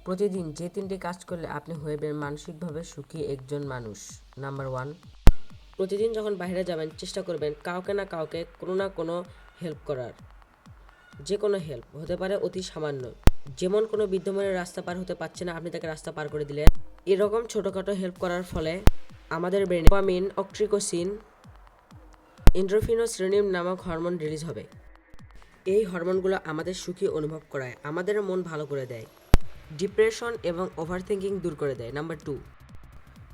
প্রতিদিন যে 3টি কাজ করলে আপনি হবেন মানসিকভাবে সুখী একজন মানুষ। নাম্বার 1, প্রতিদিন যখন বাইরে যাবেন চেষ্টা করবেন কাউকে না কাউকে কোনো না কোনো হেল্প করার। যে কোনো হেল্প হতে পারে অতি সামান্য, যেমন কোনো বৃদ্ধ মানুষ রাস্তা পার হতে পারছে না, আপনি তাকে রাস্তা পার করে দিলেন। এরকম ছোটোখাটো হেল্প করার ফলে আমাদের ব্রেনে ডোপামিন, অক্সিটোসিন, এন্ডোরফিন ও সেরোটোনিন নামক হরমোন রিলিজ হবে। এই হরমোনগুলো আমাদের সুখী অনুভব করায়, আমাদের মন ভালো করে দেয়, ডিপ্রেশন এবং ওভারথিঙ্কিং দূর করে দেয়। নাম্বার 2,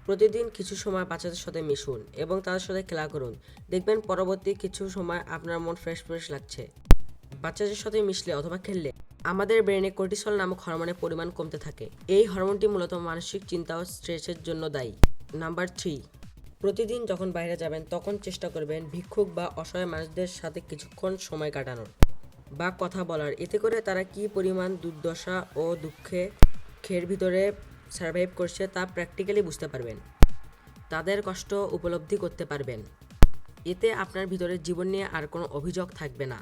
প্রতিদিন কিছু সময় বাচ্চাদের সাথে মিশুন এবং তাদের সাথে খেলা করুন। দেখবেন পরবর্তী কিছু সময় আপনার মন ফ্রেশ ফ্রেশ লাগছে। বাচ্চাদের সাথে মিশলে অথবা খেললে আমাদের ব্রেনে কর্টিসল নামক হরমোনের পরিমাণ কমতে থাকে। এই হরমোনটি মূলত মানসিক চিন্তা ও স্ট্রেসের জন্য দায়ী। নাম্বার 3, প্রতিদিন যখন বাইরে যাবেন তখন চেষ্টা করবেন ভিক্ষুক বা অসহায় মানুষদের সাথে কিছুক্ষণ সময় কাটানোর বা কথা বলার। এতে করে তারা কী পরিমাণ দুর্দশা ও দুঃখের ভিতরে সার্ভাইভ করছে তা প্র্যাকটিক্যালি বুঝতে পারবেন, তাদের কষ্ট উপলব্ধি করতে পারবেন। এতে আপনার ভিতরে জীবন নিয়ে আর কোনো অভিযোগ থাকবে না।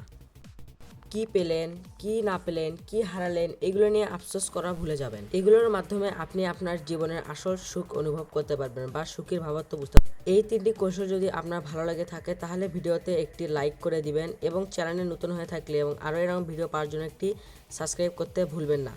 কি পেলেন, কি না পেলেন, কি হারালেন, এগুলো নিয়ে আফসোস করা ভুলে যাবেন। এগুলোর মাধ্যমে আপনি আপনার জীবনের আসল সুখ অনুভব করতে পারবেন বা সুখের ভাবার্থ বুঝতে পারবেন। এই 3টি কৌশল যদি আপনার ভালো লাগে থাকে তাহলে ভিডিওতে একটি লাইক করে দিবেন এবং চ্যানেলে নতুন হয়ে থাকলে এবং আরও এরকম ভিডিও পাওয়ার জন্য একটি সাবস্ক্রাইব করতে ভুলবেন না।